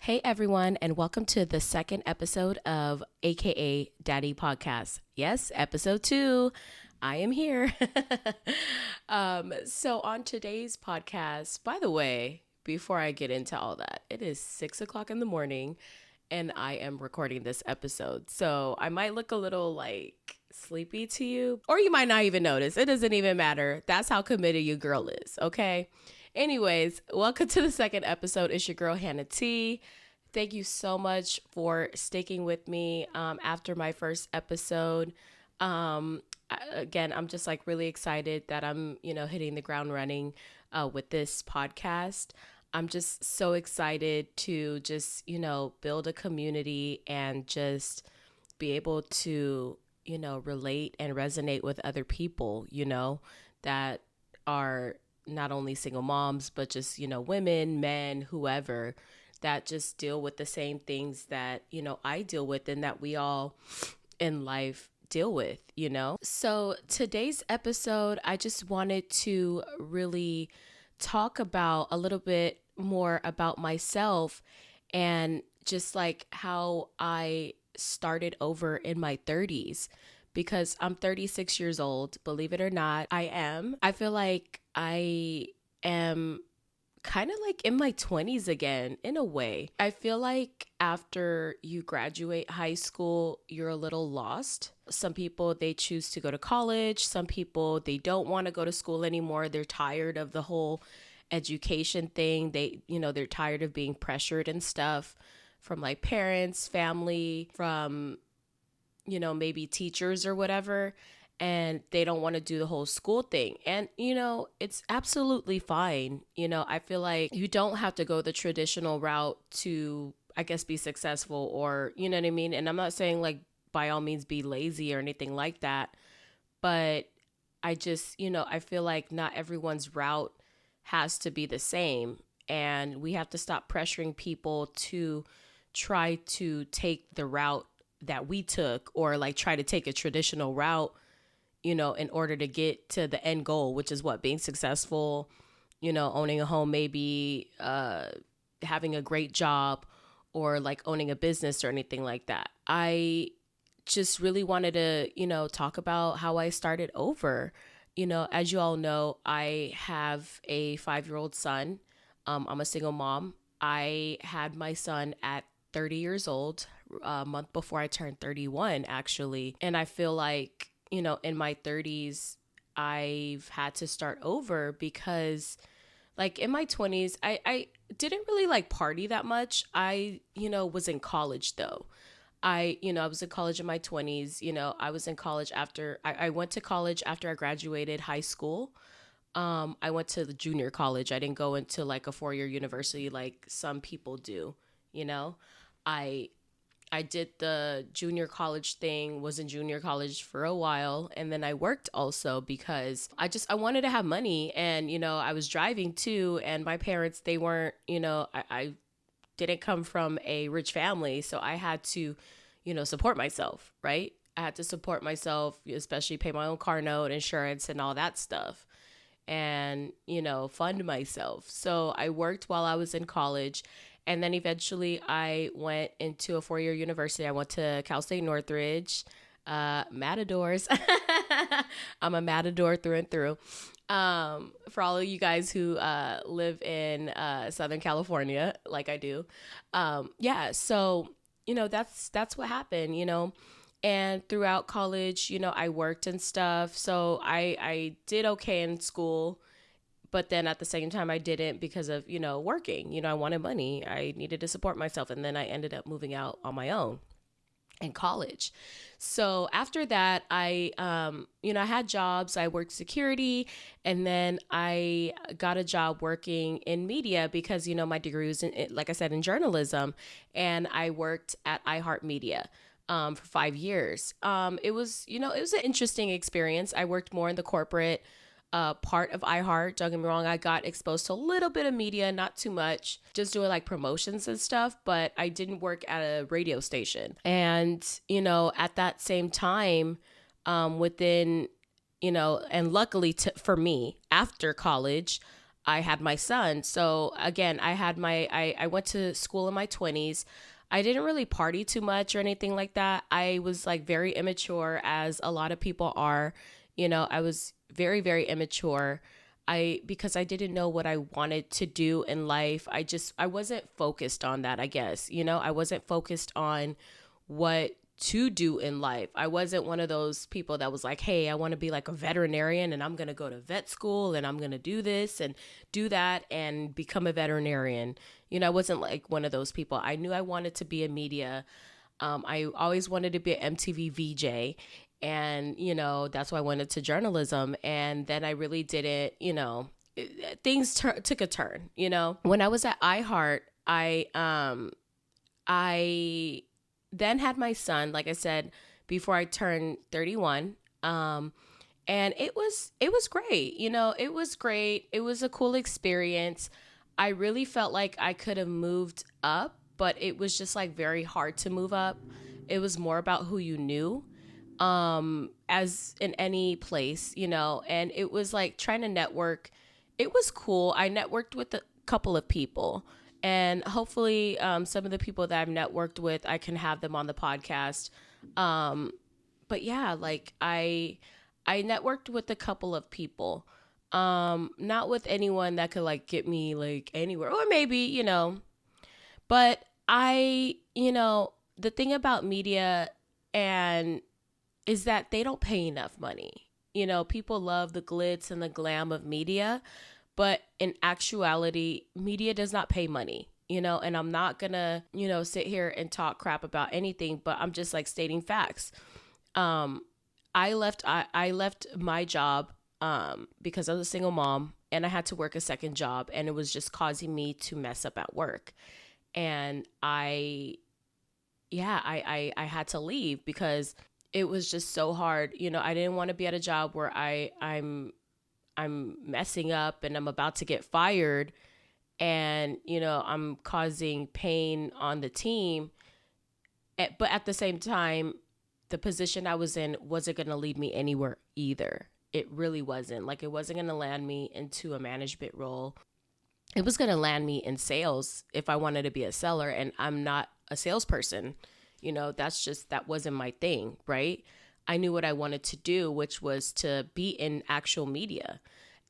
Hey everyone, and welcome to the second episode of AKA Daddy Podcast. Yes, episode 2. I am here. So on today's podcast, by the way, before I get into all that, it is 6 o'clock in the morning and I am recording this episode. So I might look a little like sleepy to you, or you might not even notice. It doesn't even matter. That's how committed your girl is, okay? Anyways, welcome to the second episode. It's your girl, Hannah T. Thank you so much for sticking with me after my first episode. Again, I'm just like really excited that I'm, hitting the ground running with this podcast. I'm just so excited to just, build a community and just be able to, relate and resonate with other people, that are not only single moms, but just, women, men, whoever that just deal with the same things that, I deal with and that we all in life deal with, So today's episode, I just wanted to really talk about a little bit more about myself and just like how I started over in my 30s because I'm 36 years old. Believe it or not, I am. I feel like I am kind of like in my 20s again, in a way. I feel like after you graduate high school, you're a little lost. Some people, they choose to go to college. Some people, they don't want to go to school anymore. They're tired of the whole education thing. They're tired of being pressured and stuff from like parents, family, from, maybe teachers or whatever. And they don't want to do the whole school thing. And, it's absolutely fine. I feel like you don't have to go the traditional route to, I guess, be successful or, you know what I mean? And I'm not saying like by all means be lazy or anything like that. But I just, I feel like not everyone's route has to be the same. And we have to stop pressuring people to try to take the route that we took or like try to take a traditional route, in order to get to the end goal, which is what, being successful, owning a home, maybe having a great job or like owning a business or anything like that. I just really wanted to, talk about how I started over. As you all know, I have a 5-year-old son. I'm a single mom. I had my son at 30 years old, a month before I turned 31, actually. And I feel like, in my 30s, I've had to start over because like in my 20s, I didn't really like party that much. I, was in college though. I was in college in my 20s. I was in college after I went to college after I graduated high school. I went to the junior college. I didn't go into like a 4-year university like some people do, I I did the junior college thing, was in junior college for a while, and then I worked also because I wanted to have money, and I was driving too, and my parents, they weren't, I didn't come from a rich family, so I had to, support myself, right? I had to support myself, especially pay my own car note, insurance, and all that stuff, and, fund myself. So I worked while I was in college. And then eventually I went into a 4-year university. I went to Cal State Northridge, Matadors. I'm a Matador through and through. For all of you guys who live in Southern California, like I do. So, that's what happened, And throughout college, I worked and stuff. So I did okay in school. But then at the same time, I didn't because of, working. I wanted money. I needed to support myself. And then I ended up moving out on my own in college. So after that, I had jobs. I worked security. And then I got a job working in media because, my degree was, like I said, in journalism. And I worked at iHeartMedia for 5 years. It was an interesting experience. I worked more in the corporate part of iHeart. Don't get me wrong, I got exposed to a little bit of media, not too much, just doing like promotions and stuff, but I didn't work at a radio station. And, at that same time, within, and luckily for me, after college, I had my son. So again, I went to school in my 20s. I didn't really party too much or anything like that. I was like very immature, as a lot of people are. I was very, very immature. Because I didn't know what I wanted to do in life. I wasn't focused on that, I guess. I wasn't focused on what to do in life. I wasn't one of those people that was like, hey, I want to be like a veterinarian and I'm going to go to vet school and I'm going to do this and do that and become a veterinarian. I wasn't like one of those people. I knew I wanted to be in media. I always wanted to be an MTV VJ. And, that's why I went into journalism. And then I really didn't, things took a turn, When I was at iHeart, I then had my son, like I said, before I turned 31. And it was great. It was great. It was a cool experience. I really felt like I could have moved up, but it was just like very hard to move up. It was more about who you knew, as in any place, and it was like trying to network. It was cool. I networked with a couple of people, and hopefully some of the people that I've networked with, I can have them on the podcast. But yeah, like I networked with a couple of people, not with anyone that could like get me like anywhere, or maybe, but the thing about media and is that they don't pay enough money. People love the glitz and the glam of media, but in actuality, media does not pay money, and I'm not gonna, sit here and talk crap about anything, but I'm just like stating facts. I left my job, because I was a single mom and I had to work a second job, and it was just causing me to mess up at work. And I had to leave because it was just so hard. I didn't want to be at a job where I'm messing up and I'm about to get fired, and I'm causing pain on the team. But at the same time, the position I was in wasn't going to lead me anywhere either. It really wasn't. Like, it wasn't going to land me into a management role. It was going to land me in sales if I wanted to be a seller, and I'm not a salesperson. That wasn't my thing, right? I knew what I wanted to do, which was to be in actual media.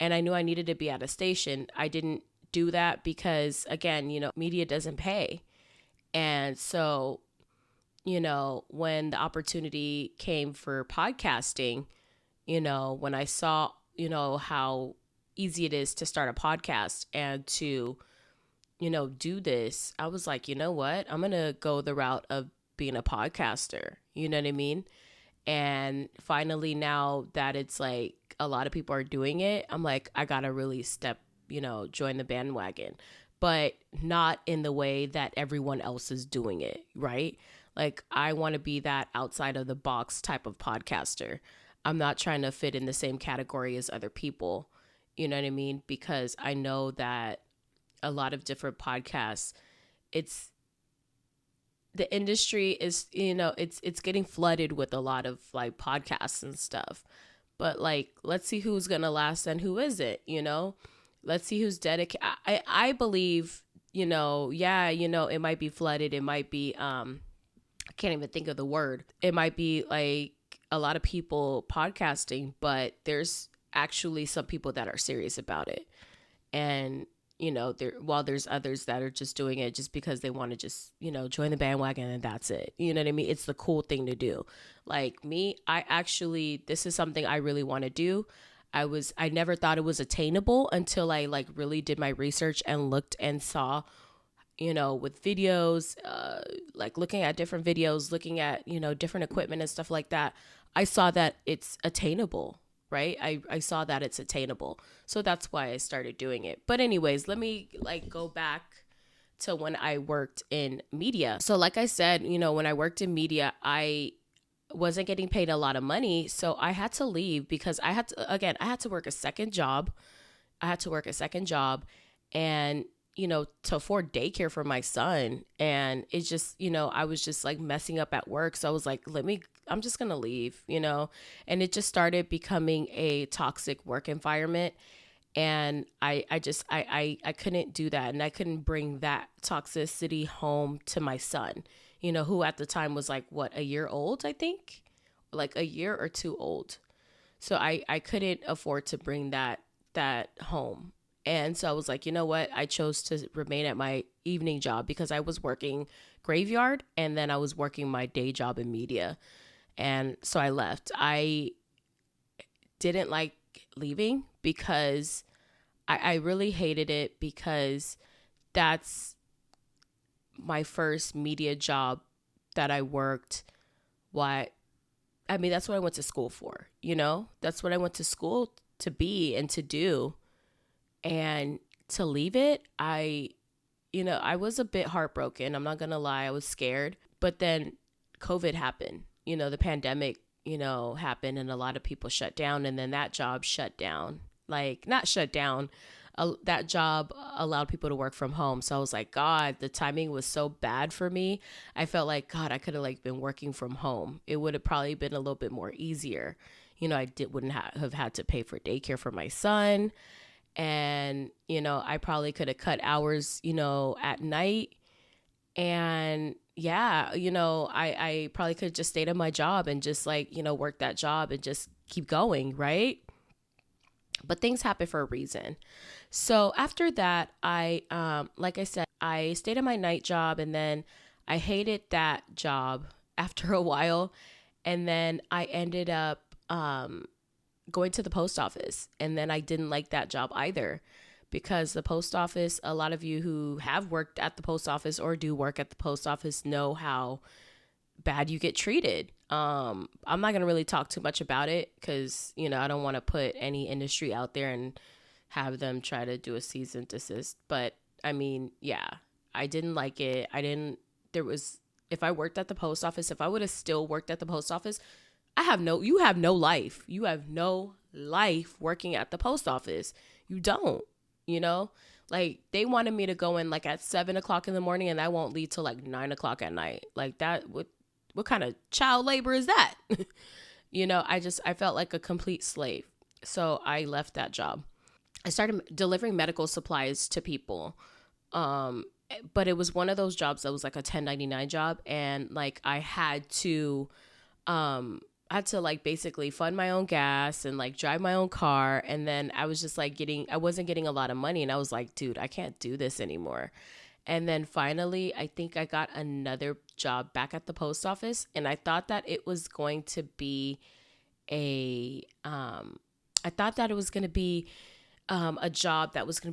And I knew I needed to be at a station. I didn't do that because, again, media doesn't pay. And so, when the opportunity came for podcasting, when I saw, how easy it is to start a podcast and to, do this, I was like, you know what? I'm going to go the route of being a podcaster. You know what I mean? And finally, now that it's like a lot of people are doing it, I'm like, I got to really join the bandwagon, but not in the way that everyone else is doing it, right? Like, I want to be that outside of the box type of podcaster. I'm not trying to fit in the same category as other people. You know what I mean? Because I know that a lot of different podcasts, the industry is, it's getting flooded with a lot of like podcasts and stuff. But like, let's see who's going to last and who isn't, let's see who's dedicated. I believe, it might be flooded. It might be, I can't even think of the word. It might be like a lot of people podcasting, but there's actually some people that are serious about it. And, while there's others that are just doing it just because they want to just, join the bandwagon and that's it. You know what I mean? It's the cool thing to do. Like me, this is something I really want to do. I never thought it was attainable until I like really did my research and looked and saw, with videos, like looking at different videos, looking at, different equipment and stuff like that. I saw that it's attainable, right? I saw that it's attainable. So that's why I started doing it. But anyways, let me like go back to when I worked in media. So like I said, when I worked in media, I wasn't getting paid a lot of money. So I had to leave because I had to work a second job. And, to afford daycare for my son. And it's just, I was just like messing up at work. So I was like, I'm just going to leave, and it just started becoming a toxic work environment. And I couldn't do that, and I couldn't bring that toxicity home to my son, who at the time was like, what, a year old, I think, like a year or two old. So I couldn't afford to bring that home. And so I was like, you know what? I chose to remain at my evening job because I was working graveyard and then I was working my day job in media. And so I left. I didn't like leaving because I really hated it, because that's my first media job that I worked. What I mean, that's what I went to school for, That's what I went to school to be and to do. And to leave it, I was a bit heartbroken. I'm not going to lie. I was scared. But then COVID happened. The pandemic, happened, and a lot of people shut down. And then that job shut down. Like, not shut down. That job allowed people to work from home. So I was like, God, the timing was so bad for me. I felt like, God, I could have been working from home. It would have probably been a little bit more easier. Wouldn't have had to pay for daycare for my son. And, I probably could have cut hours, at night. And yeah, I probably could have just stayed at my job and just work that job and just keep going. Right. But things happen for a reason. So after that, like I said, I stayed at my night job, and then I hated that job after a while. And then I ended up going to the post office, and then I didn't like that job either, because the post office, a lot of you who have worked at the post office or do work at the post office know how bad you get treated. I'm not going to really talk too much about it because, I don't want to put any industry out there and have them try to do a cease and desist. But I mean, yeah, I didn't like it. If I worked at the post office, if I would have still worked at the post office, you have no life. You have no life working at the post office. You don't, like they wanted me to go in like at 7 o'clock in the morning, and I won't leave till like 9 o'clock at night. Like that, what kind of child labor is that? I felt like a complete slave. So I left that job. I started delivering medical supplies to people. But it was one of those jobs that was like a 1099 job. And like I had to like basically fund my own gas and like drive my own car. And then I was just like I wasn't getting a lot of money. And I was like, dude, I can't do this anymore. And then finally, I think I got another job back at the post office. And I thought that it was going to be a job that was going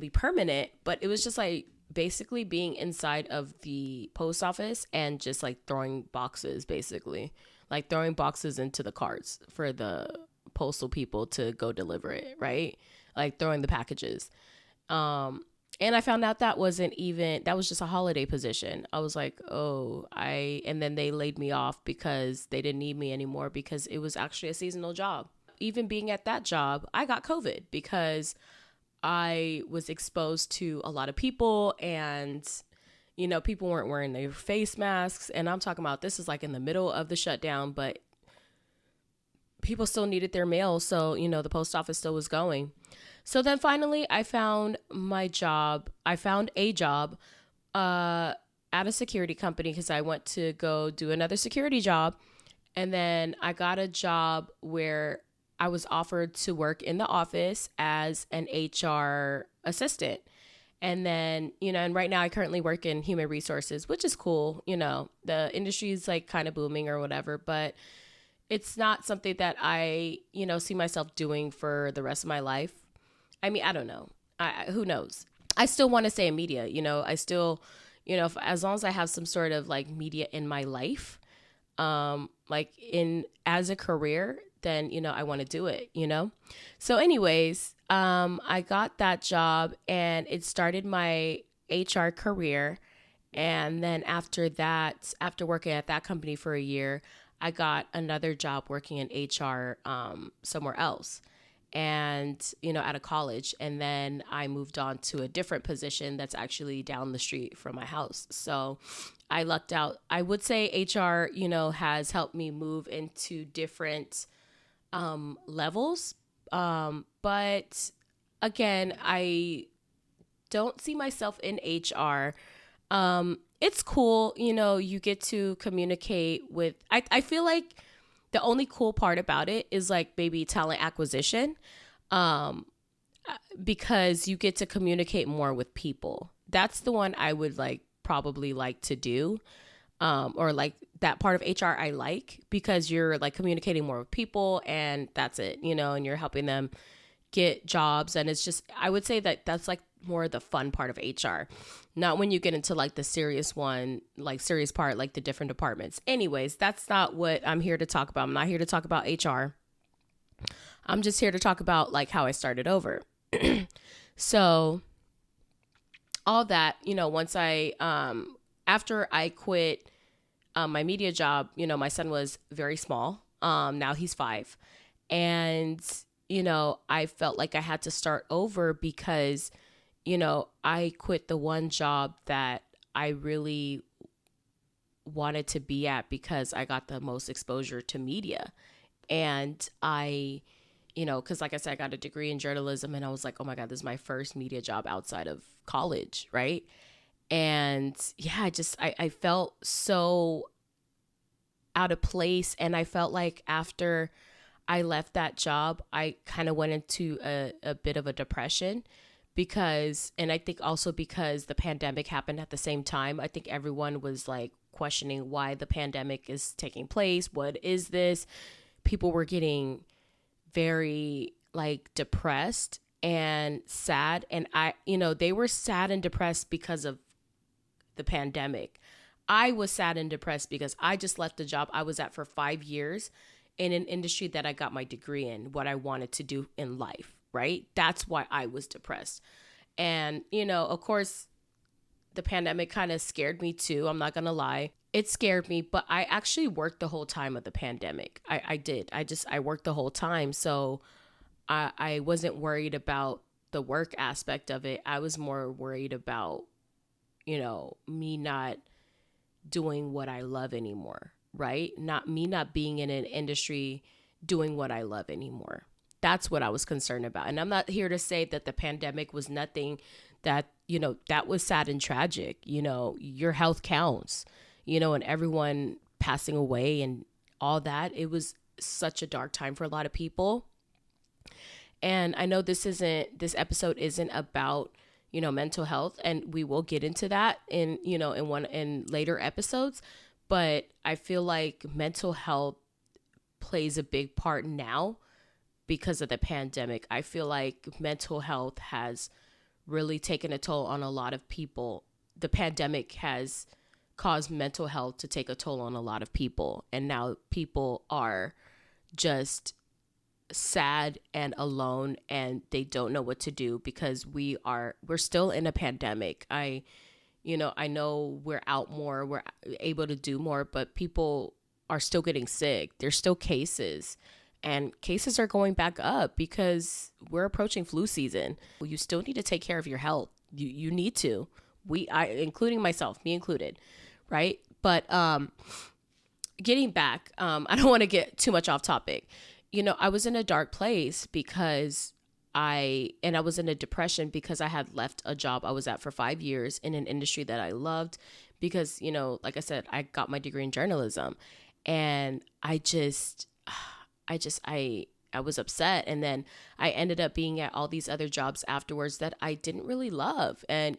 to be permanent, but it was just like basically being inside of the post office and just like throwing boxes, basically like throwing boxes into the carts for the postal people to go deliver it, right? Like throwing the packages. And I found out that was just a holiday position. I was like, and then they laid me off because they didn't need me anymore because it was actually a seasonal job. Even being at that job, I got COVID because I was exposed to a lot of people, and, people weren't wearing their face masks. And I'm talking about, this is like in the middle of the shutdown, but people still needed their mail. So, the post office still was going. So then finally I found a job at a security company because I went to go do another security job. And then I got a job where I was offered to work in the office as an HR assistant. And then, and right now I currently work in human resources, which is cool. The industry is like kind of booming or whatever, but it's not something that I, see myself doing for the rest of my life. I mean, I don't know. Who knows? I still want to stay in media. I still, as long as I have some sort of like media in my life, as a career, then, I want to do it, So anyways, I got that job and it started my HR career. And then after that, after working at that company for a year, I got another job working in HR somewhere else, and, at a college. And then I moved on to a different position that's actually down the street from my house. So I lucked out. I would say HR, has helped me move into different levels. But again, I don't see myself in HR. It's cool, you get to communicate with, I feel like the only cool part about it is like maybe talent acquisition. Um, because you get to communicate more with people. That's the one I would like probably like to do. Or like that part of HR I like because you're like communicating more with people and that's it, and you're helping them get jobs. And it's just, I would say that that's like more the fun part of HR, not when you get into like the serious one, like serious part, like the different departments. Anyways, that's not what I'm here to talk about. I'm not here to talk about HR. I'm just here to talk about like how I started over. So all that, once after I quit my media job, my son was very small. Now he's 5. And, I felt like I had to start over because, I quit the one job that I really wanted to be at because I got the most exposure to media. And because like I said, I got a degree in journalism and I was like, oh my God, this is my first media job outside of college, right? And yeah, I felt so out of place. And I felt like after I left that job, I kind of went into a bit of a depression and I think also because the pandemic happened at the same time. I think everyone was like questioning why the pandemic is taking place. What is this? People were getting very like depressed and sad. And they were sad and depressed because of the pandemic. I was sad and depressed because I just left the job I was at for 5 years in an industry that I got my degree in, what I wanted to do in life, right? That's why I was depressed. And, of course, the pandemic kind of scared me too. I'm not going to lie. It scared me, but I actually worked the whole time of the pandemic. I did. I worked the whole time. So I wasn't worried about the work aspect of it. I was more worried about, me not doing what I love anymore, right? Not being in an industry doing what I love anymore. That's what I was concerned about. And I'm not here to say that the pandemic was nothing that, that was sad and tragic. Your health counts, and everyone passing away and all that. It was such a dark time for a lot of people. And I know this episode isn't about, mental health, and we will get into that in later episodes. But I feel like mental health plays a big part now because of the pandemic. I feel like mental health has really taken a toll on a lot of people. The pandemic has caused mental health to take a toll on a lot of people. And now people are just sad and alone and they don't know what to do because we're still in a pandemic. I know we're out more, we're able to do more, but people are still getting sick. There's still cases, and cases are going back up because we're approaching flu season. You still need to take care of your health. You need to. Including myself, me included, right? But getting back, I don't want to get too much off topic. I was in a dark place because I was in a depression because I had left a job I was at for 5 years in an industry that I loved because, like I said, I got my degree in journalism, and I was upset. And then I ended up being at all these other jobs afterwards that I didn't really love. And,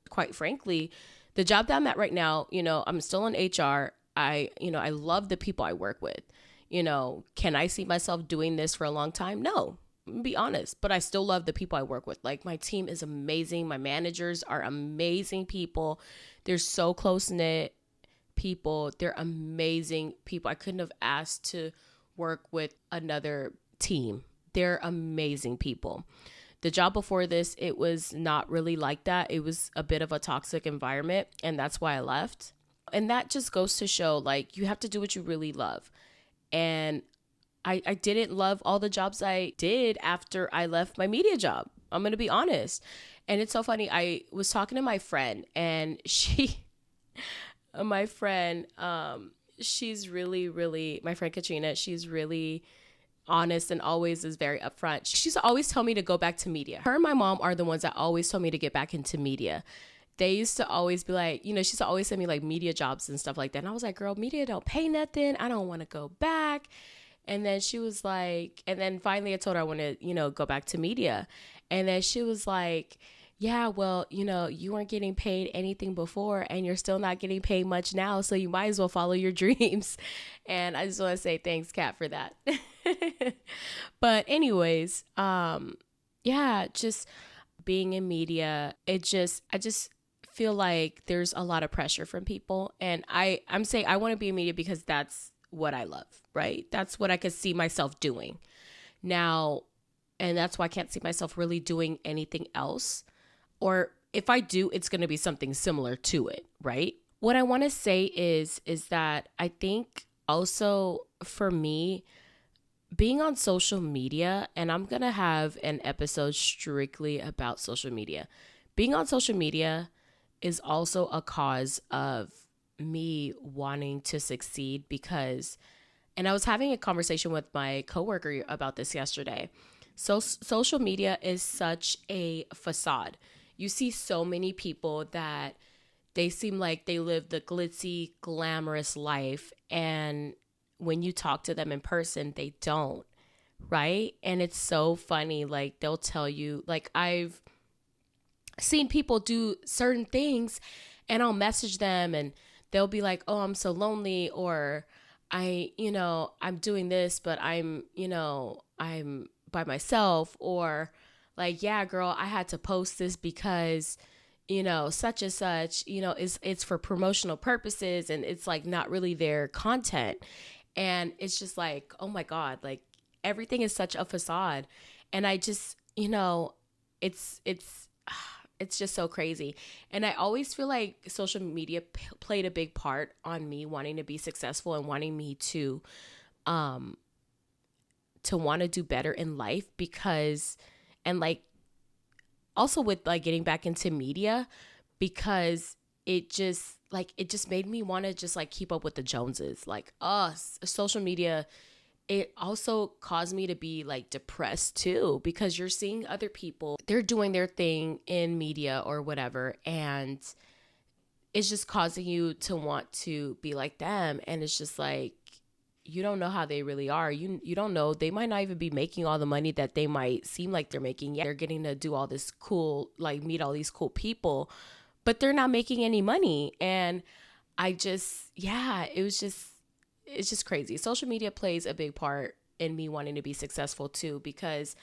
quite frankly, the job that I'm at right now, I'm still in HR. I love the people I work with. Can I see myself doing this for a long time? No, be honest, but I still love the people I work with. Like, my team is amazing. My managers are amazing people. They're so close knit people. They're amazing people. I couldn't have asked to work with another team. They're amazing people. The job before this, it was not really like that. It was a bit of a toxic environment, and that's why I left. And that just goes to show, like, you have to do what you really love. And I didn't love all the jobs I did after I left my media job. I'm going to be honest. And it's so funny. I was talking to my friend, and my friend, she's really, really, my friend Katrina, she's really honest and always is very upfront. She's always tell me to go back to media. Her and my mom are the ones that always told me to get back into media. They used to always be like, she used to always send me like media jobs and stuff like that. And I was like, girl, media don't pay nothing. I don't want to go back. And then she was like, and then finally I told her I want to, go back to media. And then she was like, yeah, well, you weren't getting paid anything before and you're still not getting paid much now. So you might as well follow your dreams. And I just want to say thanks, Kat, for that. But anyways, yeah, just being in media, I just feel like there's a lot of pressure from people. And I'm saying I want to be in media because that's what I love, right? That's what I could see myself doing now. And that's why I can't see myself really doing anything else. Or if I do, it's going to be something similar to it, right? What I want to say is that I think also for me, being on social media, and I'm going to have an episode strictly about social media. Being on social media is also a cause of me wanting to succeed because, and I was having a conversation with my coworker about this yesterday. So social media is such a facade. You see so many people that they seem like they live the glitzy, glamorous life. And when you talk to them in person, they don't, right? And it's so funny. Like they'll tell you, like I've seen people do certain things and I'll message them and they'll be like, oh, I'm so lonely, or I'm doing this, but I'm by myself, or like, yeah, girl, I had to post this because, such and such, it's for promotional purposes and it's like not really their content. And it's just like, oh my God, like everything is such a facade. And I just, it's just so crazy. And I always feel like social media played a big part on me wanting to be successful and wanting me to want to do better in life because, and like also with like getting back into media, because it just made me want to just like keep up with the Joneses. Like social media, it also caused me to be like depressed too, because you're seeing other people, they're doing their thing in media or whatever, and it's just causing you to want to be like them. And it's just like, you don't know how they really are. You don't know. They might not even be making all the money that they might seem like they're making. Yeah, they're getting to do all this cool, like meet all these cool people, but they're not making any money. And it's just crazy. Social media plays a big part in me wanting to be successful too, because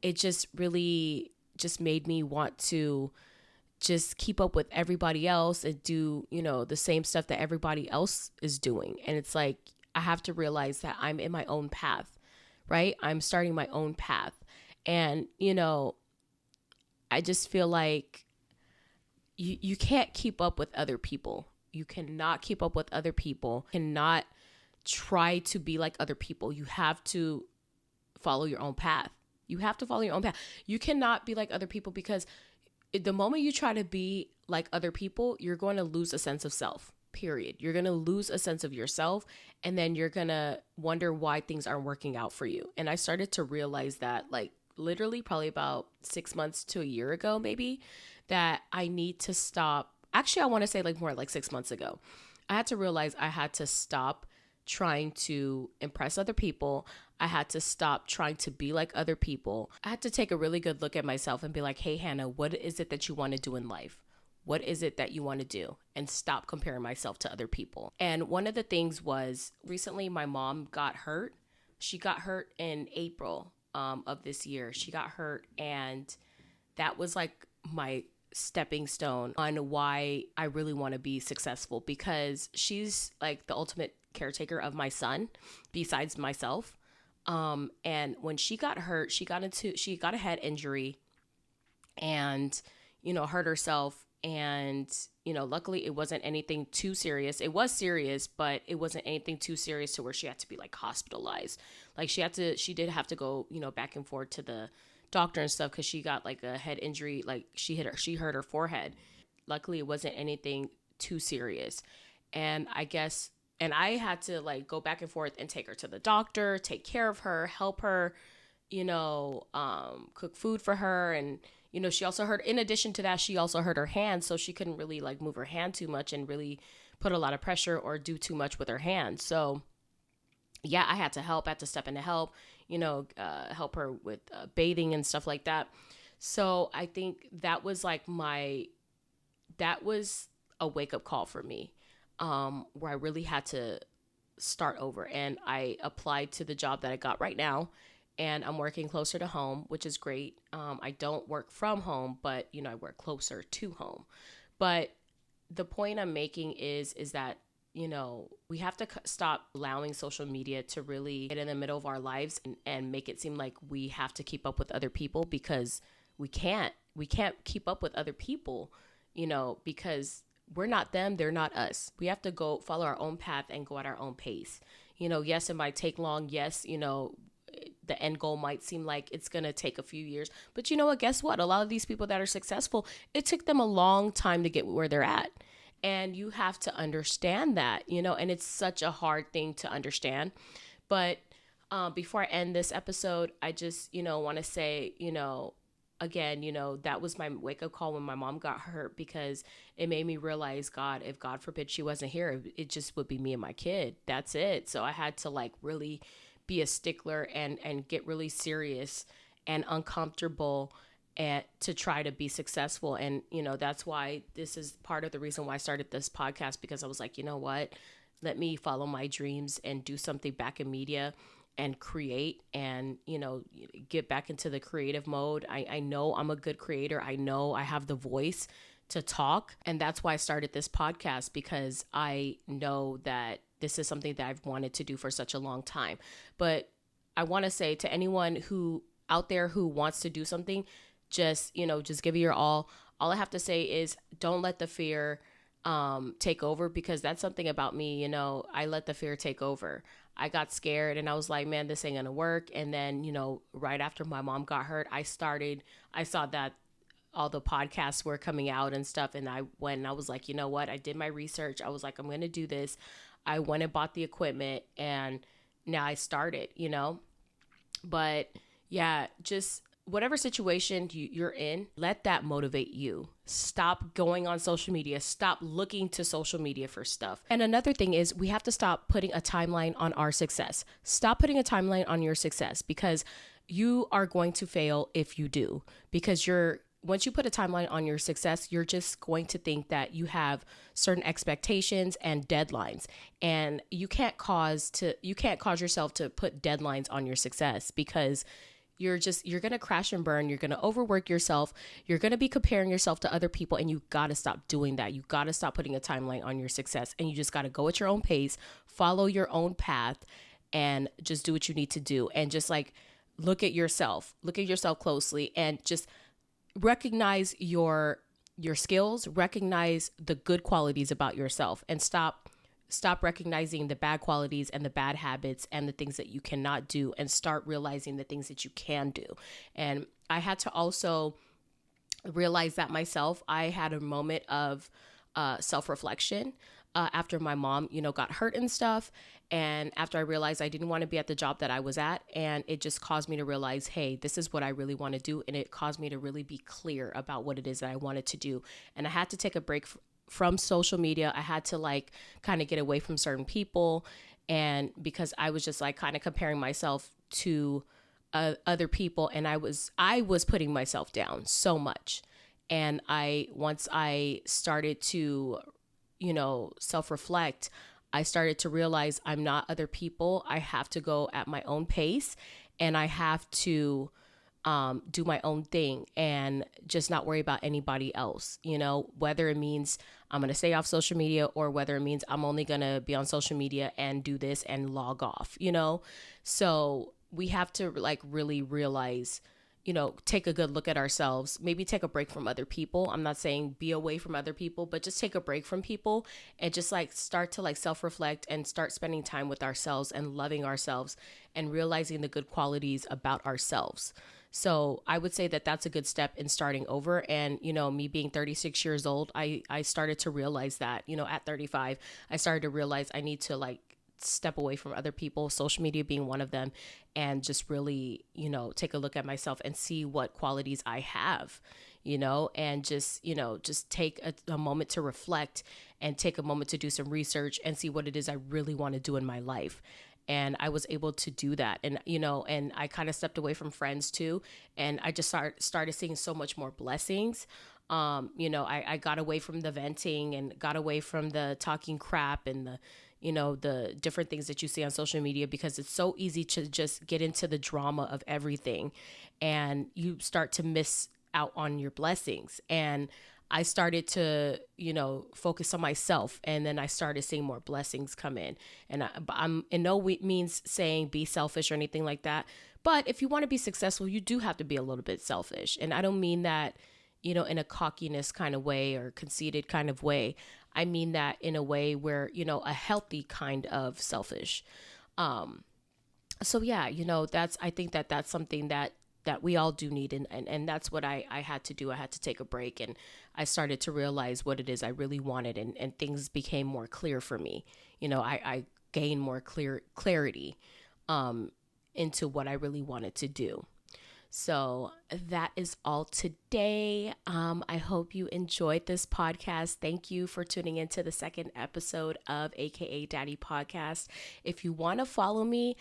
it just really just made me want to just keep up with everybody else and do, the same stuff that everybody else is doing. And it's like, I have to realize that I'm in my own path, right? I'm starting my own path. And, I just feel like you can't keep up with other people. You cannot keep up with other people, cannot try to be like other people. You have to follow your own path. You have to follow your own path. You cannot be like other people, because the moment you try to be like other people, you're going to lose a sense of self, period. You're going to lose a sense of yourself, and then you're going to wonder why things aren't working out for you. And I started to realize that, like, literally probably about 6 months to a year ago, maybe, that I need to stop. Actually, I want to say like more like 6 months ago. I had to realize I had to stop trying to impress other people. I had to stop trying to be like other people. I had to take a really good look at myself and be like, hey, Hannah, what is it that you want to do in life? What is it that you want to do? And stop comparing myself to other people. And one of the things was, recently my mom got hurt. She got hurt in April of this year. She got hurt, and that was like my stepping stone on why I really want to be successful, because she's like the ultimate caretaker of my son besides myself. And when she got hurt, she got a head injury and, hurt herself. And, luckily it wasn't anything too serious. It was serious, but it wasn't anything too serious to where she had to be like hospitalized. Like she did have to go, back and forth to the doctor and stuff, because she got like a head injury. Like she hurt her forehead. Luckily it wasn't anything too serious. And I guess And I had to like go back and forth and take her to the doctor, take care of her, help her, cook food for her. And, she also hurt, in addition to that, she also hurt her hand. So she couldn't really like move her hand too much and really put a lot of pressure or do too much with her hand. So yeah, I had to help, I had to step in to help, help her with bathing and stuff like that. So I think that was like that was a wake up call for me, where I really had to start over. And I applied to the job that I got right now, and I'm working closer to home, which is great. I don't work from home, but I work closer to home. But the point I'm making is that we have to stop allowing social media to really get in the middle of our lives and make it seem like we have to keep up with other people, because we can't keep up with other people, because we're not them, they're not us. We have to go follow our own path and go at our own pace. Yes, it might take long. Yes, the end goal might seem like it's going to take a few years, but you know what, guess what? A lot of these people that are successful, it took them a long time to get where they're at. And you have to understand that, and it's such a hard thing to understand. But before I end this episode, I just, want to say, again, that was my wake up call when my mom got hurt, because it made me realize, God, if God forbid she wasn't here, it just would be me and my kid. That's it. So I had to like really be a stickler and get really serious and uncomfortable and to try to be successful. And, that's why this is part of the reason why I started this podcast, because I was like, you know what, let me follow my dreams and do something back in media and create and, get back into the creative mode. I know I'm a good creator. I know I have the voice to talk. And that's why I started this podcast, because I know that this is something that I've wanted to do for such a long time. But I want to say to anyone who out there who wants to do something, just give it your all. All I have to say is don't let the fear take over, because that's something about me. I let the fear take over. I got scared and I was like, man, this ain't gonna work. And then, right after my mom got hurt, I saw that all the podcasts were coming out and stuff. And I went and I was like, you know what? I did my research. I was like, I'm going to do this. I went and bought the equipment, and now I started, but yeah, just whatever situation you're in, let that motivate you. Stop going on social media. Stop looking to social media for stuff. And another thing is, we have to stop putting a timeline on our success. Stop putting a timeline on your success, because you are going to fail if you do, because once you put a timeline on your success, you're just going to think that you have certain expectations and deadlines, and you can't cause yourself to put deadlines on your success, because you're going to crash and burn. You're going to overwork yourself. You're going to be comparing yourself to other people, and you got to stop doing that. You got to stop putting a timeline on your success, and you just got to go at your own pace, follow your own path, and just do what you need to do. And just like look at yourself closely, and just recognize your skills, recognize the good qualities about yourself, and stop recognizing the bad qualities and the bad habits and the things that you cannot do, and start realizing the things that you can do. And I had to also realize that myself. I had a moment of self-reflection after my mom, got hurt and stuff. And after I realized I didn't want to be at the job that I was at, and it just caused me to realize, hey, this is what I really want to do. And it caused me to really be clear about what it is that I wanted to do. And I had to take a break from social media. I had to like kind of get away from certain people. And because I was just like kind of comparing myself to other people, and I was putting myself down so much. And once I started to, self-reflect, I started to realize I'm not other people. I have to go at my own pace, and I have to do my own thing and just not worry about anybody else, whether it means I'm going to stay off social media, or whether it means I'm only going to be on social media and do this and log off, So we have to like really realize, take a good look at ourselves, maybe take a break from other people. I'm not saying be away from other people, but just take a break from people and just like start to like self-reflect and start spending time with ourselves and loving ourselves and realizing the good qualities about ourselves. So I would say that that's a good step in starting over. And, me being 36 years old, I started to realize that, at 35, I started to realize I need to like step away from other people, social media being one of them, and just really, take a look at myself and see what qualities I have, and just take a moment to reflect and take a moment to do some research and see what it is I really want to do in my life. And I was able to do that. And, and I kind of stepped away from friends too. And I just started seeing so much more blessings. I got away from the venting and got away from the talking crap and the different things that you see on social media, because it's so easy to just get into the drama of everything and you start to miss out on your blessings. And I started to, focus on myself, and then I started seeing more blessings come in. And I'm in no means saying be selfish or anything like that. But if you want to be successful, you do have to be a little bit selfish. And I don't mean that, in a cockiness kind of way or conceited kind of way. I mean that in a way where, a healthy kind of selfish. So yeah, I think that that's something that we all do need. And that's what I had to do. I had to take a break, and I started to realize what it is I really wanted, and things became more clear for me. I gained more clarity into what I really wanted to do. So that is all today. I hope you enjoyed this podcast. Thank you for tuning into the second episode of AKA Daddy Podcast. If you want to follow me,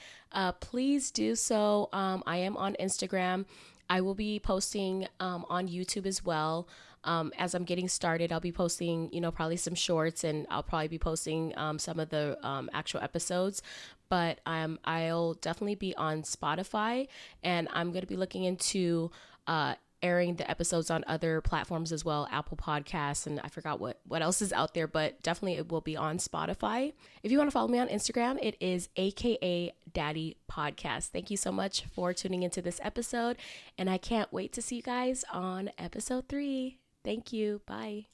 please do so. I am on Instagram. I will be posting on YouTube as well. As I'm getting started, I'll be posting, probably some shorts, and I'll probably be posting some of the actual episodes. But I'll definitely be on Spotify, and I'm going to be looking into airing the episodes on other platforms as well, Apple Podcasts, and I forgot what else is out there, but definitely it will be on Spotify. If you want to follow me on Instagram, it is AKA Daddy Podcast. Thank you so much for tuning into this episode, and I can't wait to see you guys on episode 3. Thank you. Bye.